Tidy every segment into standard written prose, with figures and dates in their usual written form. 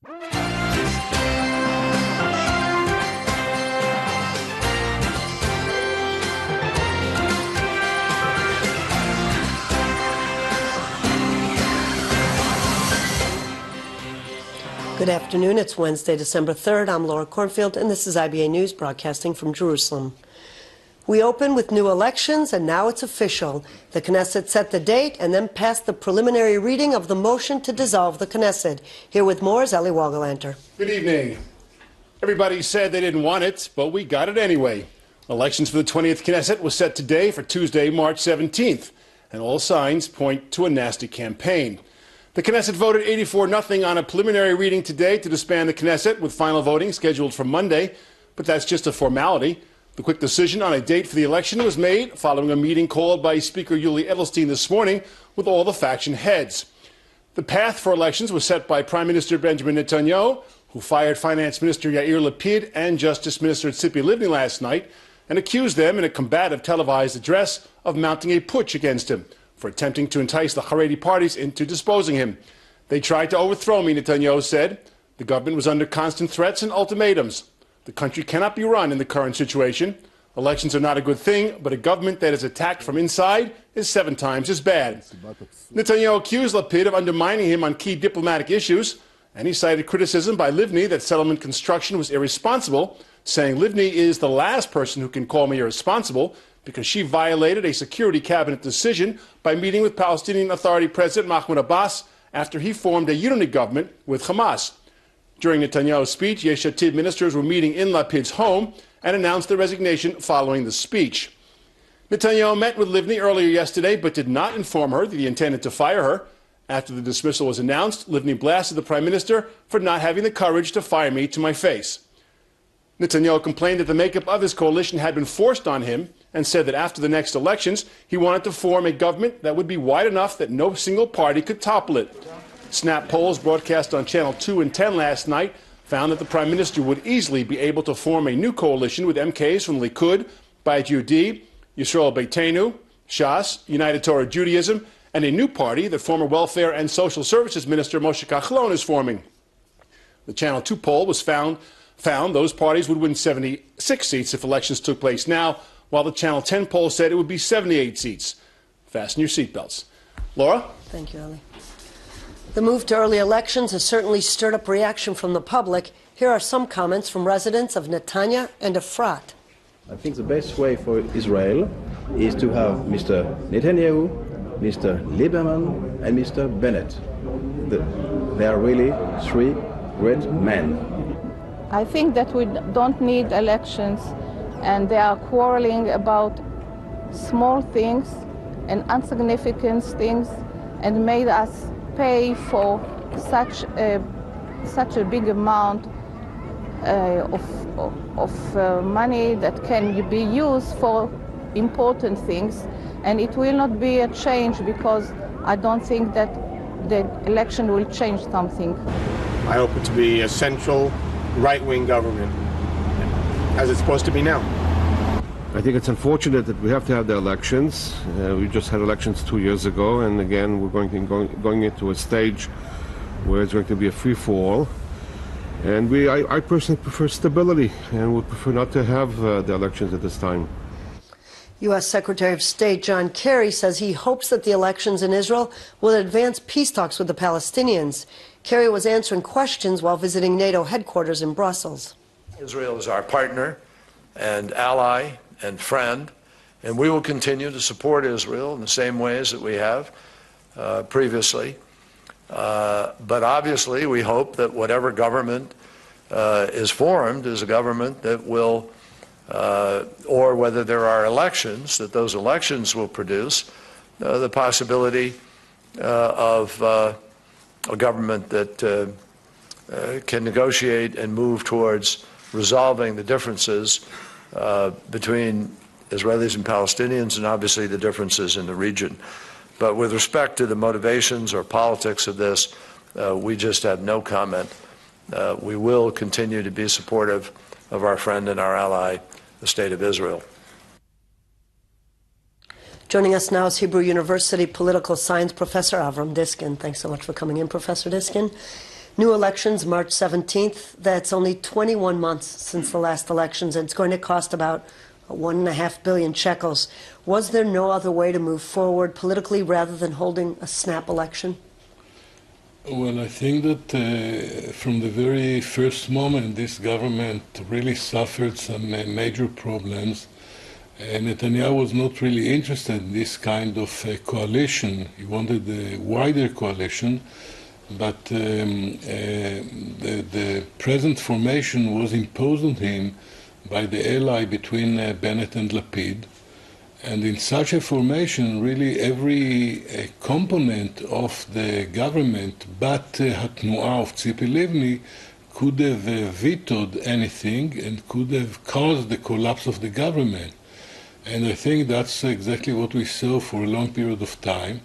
Good afternoon. It's Wednesday, December 3rd. I'm Laura Cornfield, and this is IBA News broadcasting from Jerusalem. We open with new elections, and now it's official. The Knesset set the date and then passed the preliminary reading of the motion to dissolve the Knesset. Here with more is Eli Wogelanter. Good evening. Everybody said they didn't want it, but we got it anyway. Elections for the 20th Knesset was set today for Tuesday, March 17th, and all signs point to a nasty campaign. The Knesset voted 84-0 on a preliminary reading today to disband the Knesset, with final voting scheduled for Monday. But that's just a formality. The quick decision on a date for the election was made following a meeting called by Speaker Yuli Edelstein this morning with all the faction heads. The path for elections was set by Prime Minister Benjamin Netanyahu, who fired Finance Minister Yair Lapid and Justice Minister Tzipi Livni last night and accused them in a combative televised address of mounting a putsch against him for attempting to entice the Haredi parties into disposing him. They tried to overthrow me, Netanyahu said. The government was under constant threats and ultimatums. The country cannot be run in the current situation. Elections are not a good thing, but a government that is attacked from inside is 7 times as bad. Netanyahu accused Lapid of undermining him on key diplomatic issues, and he cited criticism by Livni that settlement construction was irresponsible, saying Livni is the last person who can call me irresponsible because she violated a security cabinet decision by meeting with Palestinian Authority President Mahmoud Abbas after he formed a unity government with Hamas. During Netanyahu's speech, Yesh Atid ministers were meeting in Lapid's home and announced their resignation following the speech. Netanyahu met with Livni earlier yesterday but did not inform her that he intended to fire her. After the dismissal was announced, Livni blasted the prime minister for not having the courage to fire me to my face. Netanyahu complained that the makeup of his coalition had been forced on him and said that after the next elections, he wanted to form a government that would be wide enough that no single party could topple it. Snap polls broadcast on Channel 2 and 10 last night found that the prime minister would easily be able to form a new coalition with MKs from Likud, Bayit Yehudi, Yisrael Beitenu, Shas, United Torah Judaism, and a new party that former Welfare and Social Services Minister Moshe Kahlon is forming. The Channel 2 poll was found those parties would win 76 seats if elections took place now, while the Channel 10 poll said it would be 78 seats. Fasten your seatbelts. Laura? Thank you, Eli. The move to early elections has certainly stirred up reaction from the public. Here are some comments from residents of Netanya and Efrat. I think the best way for Israel is to have Mr. Netanyahu, Mr. Lieberman, and Mr. Bennett. They are really 3 great men. I think that we don't need elections, and they are quarreling about small things and insignificant things and made us pay for such a big amount of money that can be used for important things, and it will not be a change because I don't think that the election will change something. I hope it to be a central right-wing government, as it's supposed to be now. I think it's unfortunate that we have to have the elections. We just had elections 2 years ago, and again we're going into a stage where it's going to be a free-for-all. And I personally prefer stability and would prefer not to have the elections at this time. U.S. Secretary of State John Kerry says he hopes that the elections in Israel will advance peace talks with the Palestinians. Kerry was answering questions while visiting NATO headquarters in Brussels. Israel is our partner and ally and friend, and we will continue to support Israel in the same ways that we have previously. But obviously, we hope that whatever government is formed is a government that will, or whether there are elections, that those elections will produce the possibility of a government that can negotiate and move towards resolving the differences between Israelis and Palestinians, and obviously the differences in the region. But with respect to the motivations or politics of this, we just have no comment. We will continue to be supportive of our friend and our ally, the State of Israel. Joining us now is Hebrew University political science professor Avram Diskin. Thanks so much for coming in, Professor Diskin. New elections, March 17th. That's only 21 months since the last elections, and it's going to cost about 1.5 billion shekels. Was there no other way to move forward politically rather than holding a snap election? Well, I think that from the very first moment, this government really suffered some major problems. Netanyahu was not really interested in this kind of coalition. He wanted a wider coalition, but the present formation was imposed on him by the ally between Bennett and Lapid. And in such a formation, really every component of the government, but Hatnu'ah of Tzipi Livni, could have vetoed anything and could have caused the collapse of the government. And I think that's exactly what we saw for a long period of time.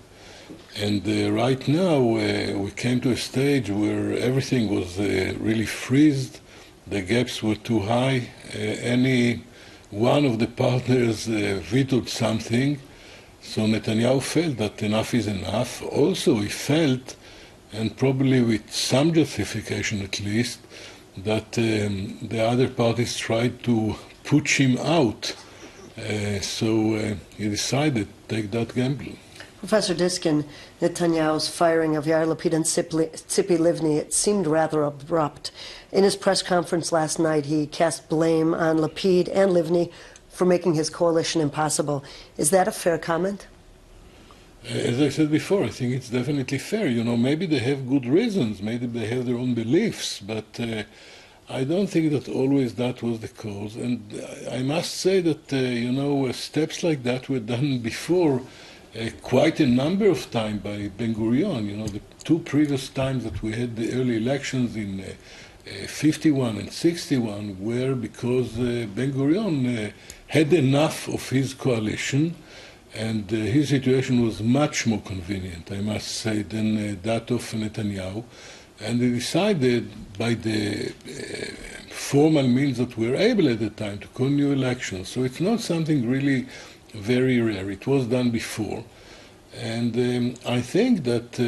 And right now, we came to a stage where everything was really freezed. The gaps were too high. Any one of the partners vetoed something, so Netanyahu felt that enough is enough. Also, he felt, and probably with some justification at least, that the other parties tried to push him out. So he decided to take that gamble. Professor Diskin, Netanyahu's firing of Yair Lapid and Tzipi Livni, it seemed rather abrupt. In his press conference last night, he cast blame on Lapid and Livni for making his coalition impossible. Is that a fair comment? As I said before, I think it's definitely fair. You know, maybe they have good reasons, maybe they have their own beliefs, but I don't think that always that was the cause. And I must say that, you know, steps like that were done before quite a number of times by Ben-Gurion. You know, the two previous times that we had the early elections in 51 and 61 were because Ben-Gurion had enough of his coalition, and his situation was much more convenient, I must say, than that of Netanyahu. And they decided by the formal means that we were able at the time to call new elections. So it's not something really very rare. It was done before. And I think that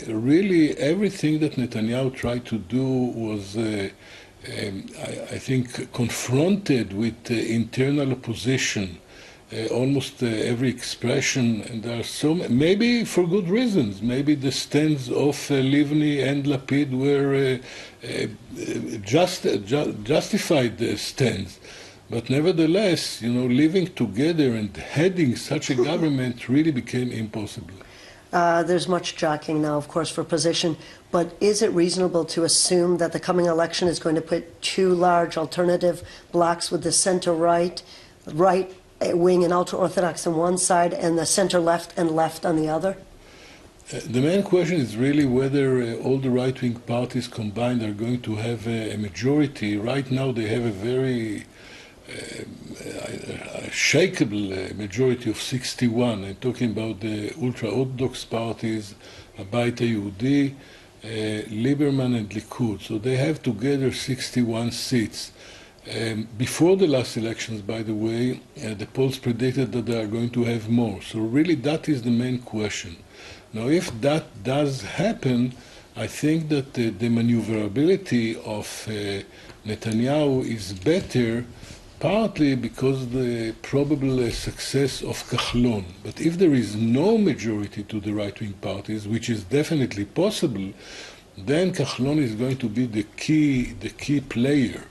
really everything that Netanyahu tried to do was, I think, confronted with internal opposition. Almost every expression, and there are so maybe for good reasons. Maybe the stands of Livni and Lapid were justified stands. But nevertheless, you know, living together and heading such a government really became impossible. There's much jockeying now, of course, for position, but is it reasonable to assume that the coming election is going to put two large alternative blocs with the center-right, right wing and ultra-Orthodox on one side and the center-left and left on the other? The main question is really whether all the right-wing parties combined are going to have a majority. Right now they have a very shakable majority of 61. I'm talking about the ultra-Orthodox parties, Abait HaYehudi, Lieberman and Likud. So they have together 61 seats. Before the last elections, by the way, the polls predicted that they are going to have more. So really that is the main question. Now if that does happen, I think that the maneuverability of Netanyahu is better, partly because of the probable success of Kahlon. But if there is no majority to the right-wing parties, which is definitely possible, then Kahlon is going to be the key player.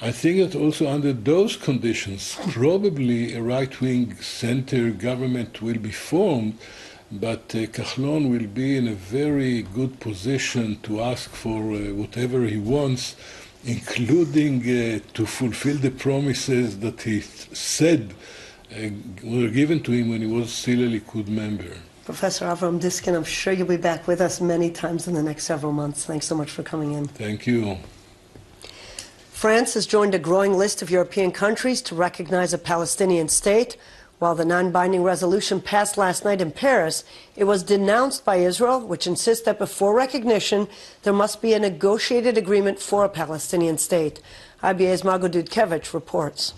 I think that also under those conditions, probably a right-wing center government will be formed, but Kahlon will be in a very good position to ask for whatever he wants, including to fulfill the promises that he said were given to him when he was still a Likud member. Professor Avram Diskin, I'm sure you'll be back with us many times in the next several months. Thanks so much for coming in. Thank you. France has joined a growing list of European countries to recognize a Palestinian state. While the non-binding resolution passed last night in Paris, it was denounced by Israel, which insists that before recognition, there must be a negotiated agreement for a Palestinian state. IBA's Margot Dudkevich reports.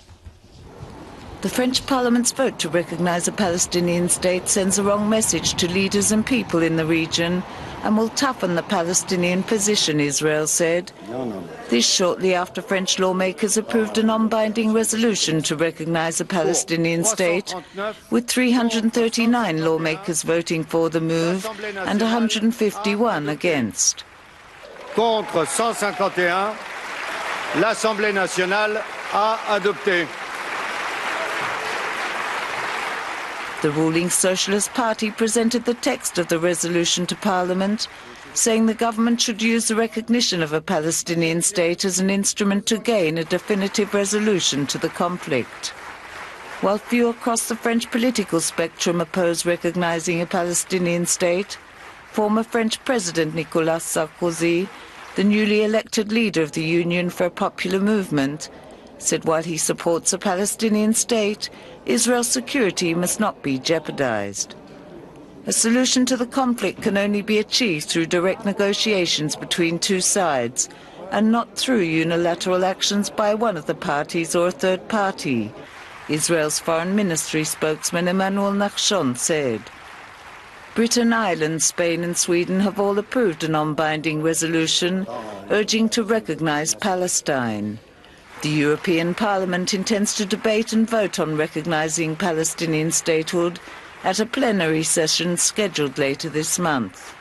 The French Parliament's vote to recognize a Palestinian state sends a wrong message to leaders and people in the region. and will toughen the Palestinian position, Israel said. This shortly after French lawmakers approved a non-binding resolution to recognize a Palestinian state, with 339 lawmakers voting for the move and 151 against. Contre 151, l'Assemblée nationale a adopté. The ruling Socialist Party presented the text of the resolution to Parliament, saying the government should use the recognition of a Palestinian state as an instrument to gain a definitive resolution to the conflict. While few across the French political spectrum oppose recognizing a Palestinian state, former French President Nicolas Sarkozy, the newly elected leader of the Union for a Popular Movement, said while he supports a Palestinian state, Israel's security must not be jeopardized. A solution to the conflict can only be achieved through direct negotiations between two sides, and not through unilateral actions by one of the parties or a third party, Israel's Foreign Ministry spokesman Emmanuel Nachshon said. Britain, Ireland, Spain and Sweden have all approved a non-binding resolution urging to recognize Palestine. The European Parliament intends to debate and vote on recognizing Palestinian statehood at a plenary session scheduled later this month.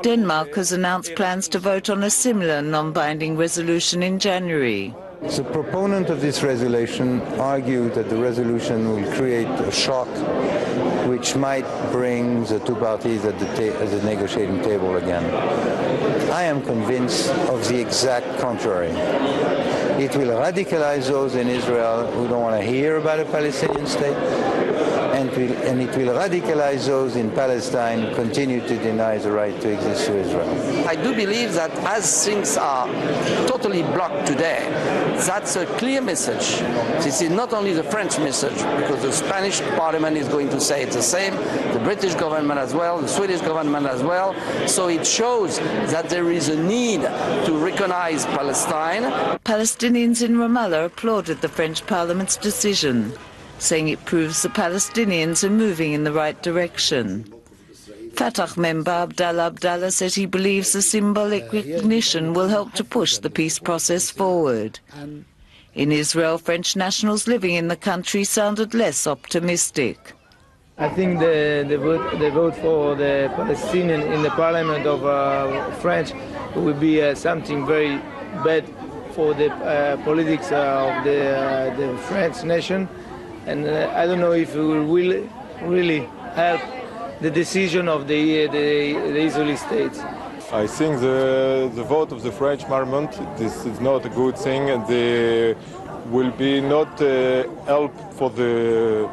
Denmark has announced plans to vote on a similar non-binding resolution in January. The proponent of this resolution argued that the resolution will create a shock which might bring the two parties at the negotiating table again. I am convinced of the exact contrary. It will radicalize those in Israel who don't want to hear about a Palestinian state, and it will radicalize those in Palestine who continue to deny the right to exist to Israel. I do believe that as things are totally blocked today, that's a clear message. This is not only the French message, because the Spanish parliament is going to say it's the same, the British government as well, the Swedish government as well. So it shows that there is a need to recognize Palestine. Palestinians in Ramallah applauded the French parliament's decision, saying it proves the Palestinians are moving in the right direction. Fatah member Abdallah Abdallah said he believes the symbolic recognition will help to push the peace process forward. In Israel, French nationals living in the country sounded less optimistic. I think the vote for the Palestinian in the parliament of French will be something very bad for the politics of the French nation. And I don't know if it will really help the decision of the Israeli state. I think the vote of the French parliament, this is not a good thing, and there will be not help for the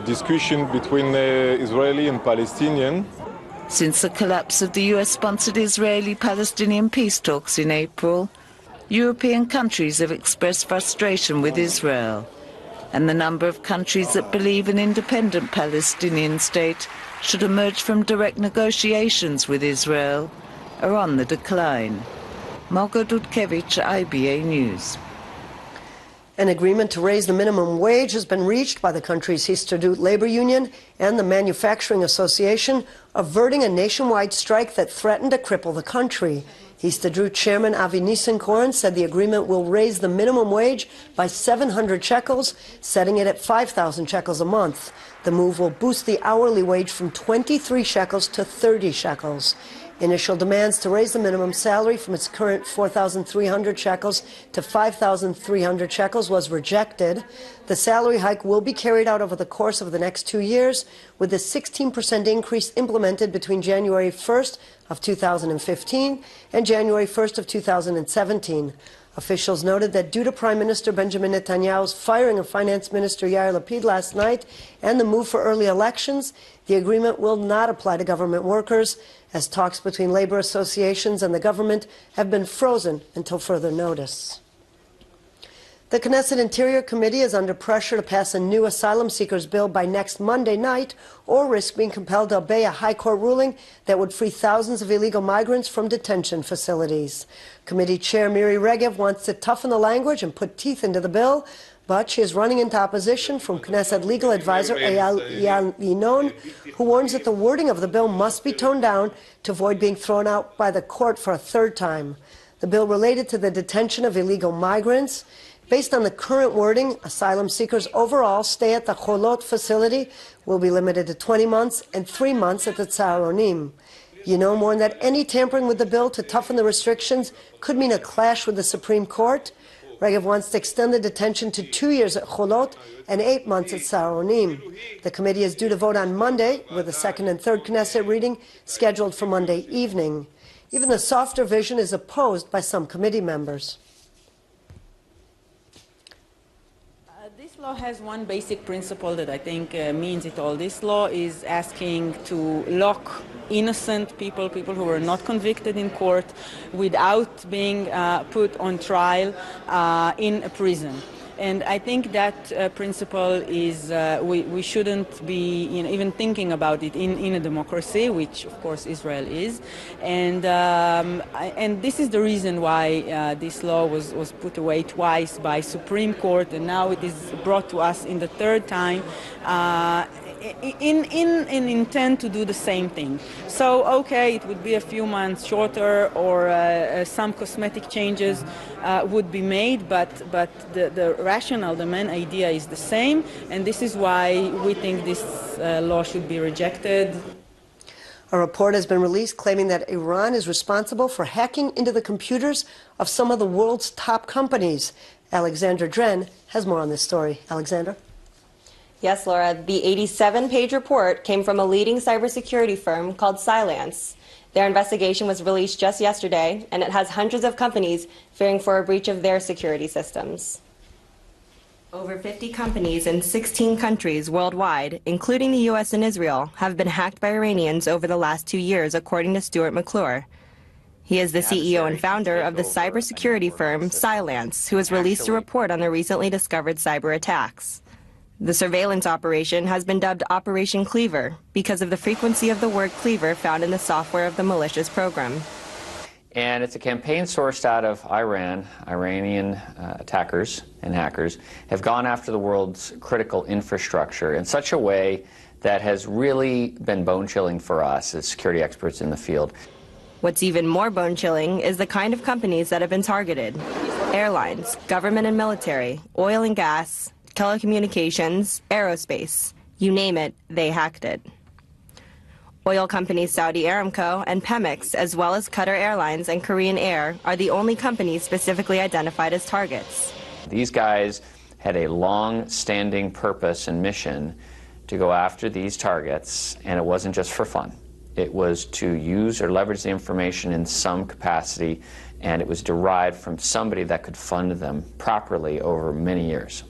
discussion between Israeli and Palestinian. Since the collapse of the US-sponsored Israeli-Palestinian peace talks in April, European countries have expressed frustration with Israel, and the number of countries that believe an independent Palestinian state should emerge from direct negotiations with Israel are on the decline. Margot Dudkevich, IBA News. An agreement to raise the minimum wage has been reached by the country's Histadrut labor union and the Manufacturing Association, averting a nationwide strike that threatened to cripple the country. Histadrut chairman Avi Nissenkorn said the agreement will raise the minimum wage by 700 shekels, setting it at 5,000 shekels a month. The move will boost the hourly wage from 23 shekels to 30 shekels. Initial demands to raise the minimum salary from its current 4,300 shekels to 5,300 shekels was rejected. The salary hike will be carried out over the course of the next 2 years, with a 16% increase implemented between January 1st of 2015 and January 1st of 2017. Officials noted that due to Prime Minister Benjamin Netanyahu's firing of Finance Minister Yair Lapid last night and the move for early elections, the agreement will not apply to government workers, as talks between labor associations and the government have been frozen until further notice. The Knesset Interior Committee is under pressure to pass a new asylum seekers bill by next Monday night, or risk being compelled to obey a high court ruling that would free thousands of illegal migrants from detention facilities. Committee Chair Miri Regev wants to toughen the language and put teeth into the bill, but she is running into opposition from Knesset legal advisor Eyal Yinon, who warns that the wording of the bill must be toned down to avoid being thrown out by the court for a third time. The bill related to the detention of illegal migrants. Based on the current wording, asylum seekers' overall stay at the Cholot facility will be limited to 20 months and 3 months at the Tsaronim. Yinon warned that any tampering with the bill to toughen the restrictions could mean a clash with the Supreme Court. Regev wants to extend the detention to 2 years at Cholot and 8 months at Tsaronim. The committee is due to vote on Monday, with the second and third Knesset reading scheduled for Monday evening. Even the softer vision is opposed by some committee members. This law has one basic principle that I think means it all. This law is asking to lock innocent people, people who were not convicted in court, without being put on trial in a prison. And I think that principle is, we shouldn't be even thinking about it in a democracy, which of course Israel is. And this is the reason why this law was put away twice by Supreme Court, and now it is brought to us in the third time in intent to do the same thing. So, okay, it would be a few months shorter, or some cosmetic changes would be made, but the rationale, the main idea is the same, and this is why we think this law should be rejected. A report has been released claiming that Iran is responsible for hacking into the computers of some of the world's top companies. Alexandra Dren has more on this story. Alexandra? Yes, Laura. The 87-page report came from a leading cybersecurity firm called Cylance. Their investigation was released just yesterday, and it has hundreds of companies fearing for a breach of their security systems. Over 50 companies in 16 countries worldwide, including the U.S. and Israel, have been hacked by Iranians over the last 2 years, according to Stuart McClure. He is the CEO and founder of the cybersecurity firm Cylance, who has released a report on the recently discovered cyber attacks. The surveillance operation has been dubbed Operation Cleaver because of the frequency of the word cleaver found in the software of the malicious program. And it's a campaign sourced out of Iran. Iranian attackers and hackers have gone after the world's critical infrastructure in such a way that has really been bone-chilling for us as security experts in the field. What's even more bone-chilling is the kind of companies that have been targeted. Airlines, government and military, oil and gas, telecommunications, aerospace, you name it, they hacked it. Oil companies Saudi Aramco and Pemex, as well as Qatar Airlines and Korean Air, are the only companies specifically identified as targets. These guys had a long-standing purpose and mission to go after these targets, and it wasn't just for fun. It was to use or leverage the information in some capacity, and it was derived from somebody that could fund them properly over many years.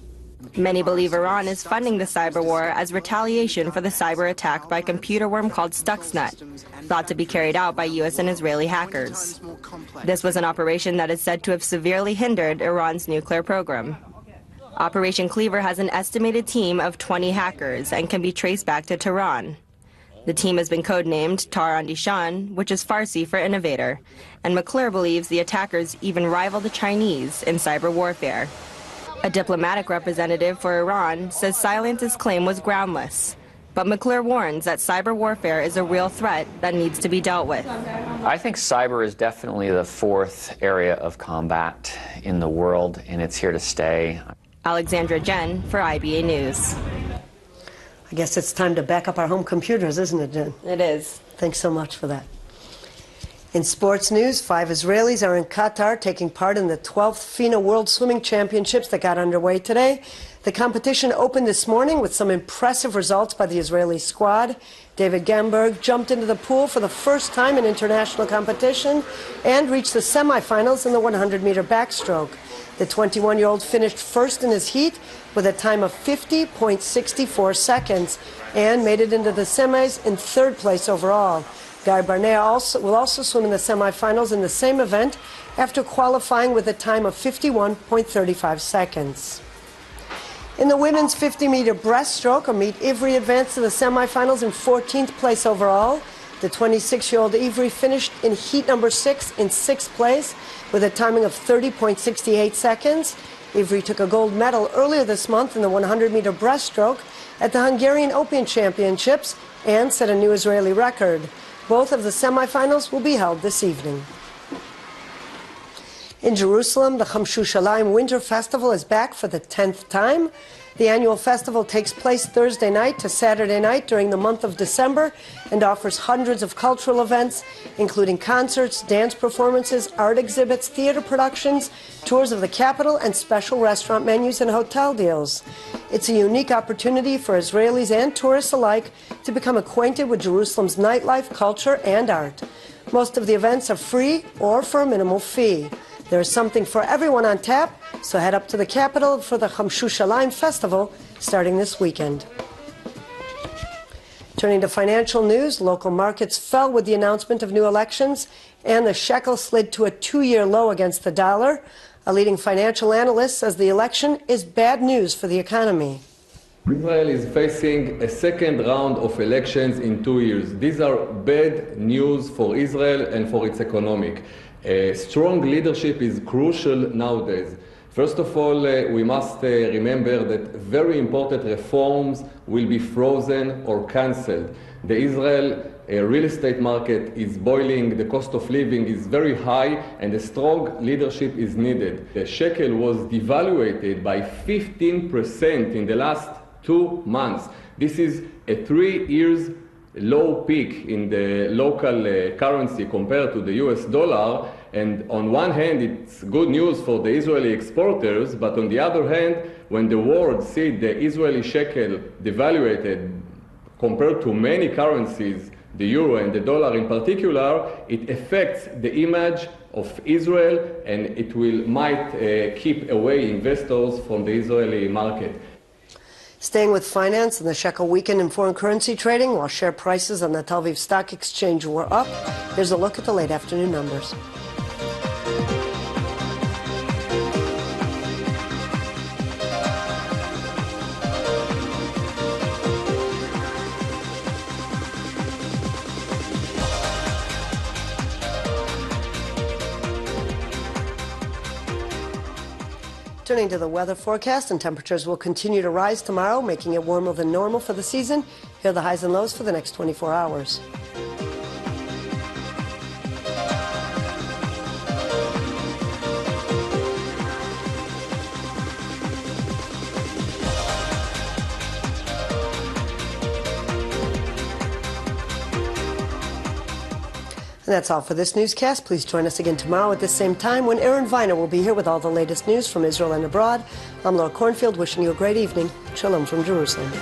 Many believe Iran is funding the cyber war as retaliation for the cyber attack by a computer worm called Stuxnet, thought to be carried out by U.S. and Israeli hackers. This was an operation that is said to have severely hindered Iran's nuclear program. Operation Cleaver has an estimated team of 20 hackers and can be traced back to Tehran. The team has been codenamed Tar Andishan, which is Farsi for innovator, and McClure believes the attackers even rival the Chinese in cyber warfare. A diplomatic representative for Iran says Cylance's claim was groundless, but McClure warns that cyber warfare is a real threat that needs to be dealt with. I think cyber is definitely the fourth area of combat in the world, and it's here to stay. Alexandra Jen for IBA News. I guess it's time to back up our home computers, isn't it, Jen? It is. Thanks so much for that. In sports news, 5 Israelis are in Qatar taking part in the 12th FINA World Swimming Championships that got underway today. The competition opened this morning with some impressive results by the Israeli squad. David Gamberg jumped into the pool for the first time in international competition and reached the semifinals in the 100-meter backstroke. The 21-year-old finished first in his heat with a time of 50.64 seconds and made it into the semis in third place overall. Guy Barnea will also swim in the semifinals in the same event after qualifying with a time of 51.35 seconds. In the women's 50-meter breaststroke, Amit Ivry advanced to the semifinals in 14th place overall. The 26-year-old Ivry finished in heat number 6 in 6th place with a timing of 30.68 seconds. Ivry took a gold medal earlier this month in the 100-meter breaststroke at the Hungarian Open Championships and set a new Israeli record. Both of the semifinals will be held this evening. In Jerusalem, the Hamshushalayim Winter Festival is back for the 10th time. The annual festival takes place Thursday night to Saturday night during the month of December and offers hundreds of cultural events, including concerts, dance performances, art exhibits, theater productions, tours of the capital, and special restaurant menus and hotel deals. It's a unique opportunity for Israelis and tourists alike to become acquainted with Jerusalem's nightlife, culture, and art. Most of the events are free or for a minimal fee. There is something for everyone on tap, so head up to the capital for the Hamshushalayim Festival starting this weekend. Turning to financial news, local markets fell with the announcement of new elections, and the shekel slid to a 2-year low against the dollar. A leading financial analyst says the election is bad news for the economy. Israel is facing a second round of elections in 2 years. These are bad news for Israel and for its economy. Strong leadership is crucial nowadays. First of all, we must remember that very important reforms will be frozen or cancelled. The Israel real estate market is boiling, the cost of living is very high, and a strong leadership is needed. The shekel was devaluated by 15% in the last 2 months. This is a 3 years low peak in the local currency compared to the US dollar, and on one hand it's good news for the Israeli exporters, but on the other hand, when the world sees the Israeli shekel devaluated compared to many currencies, the euro and the dollar in particular, it affects the image of Israel, and it might keep away investors from the Israeli market. Staying with finance, and the shekel weakened in foreign currency trading while share prices on the Tel Aviv Stock Exchange were up. Here's a look at the late afternoon numbers. Turning to the weather forecast, and temperatures will continue to rise tomorrow, making it warmer than normal for the season. Here are the highs and lows for the next 24 hours. And that's all for this newscast. Please join us again tomorrow at the same time when Aaron Viner will be here with all the latest news from Israel and abroad. I'm Laura Cornfield, wishing you a great evening. Shalom from Jerusalem.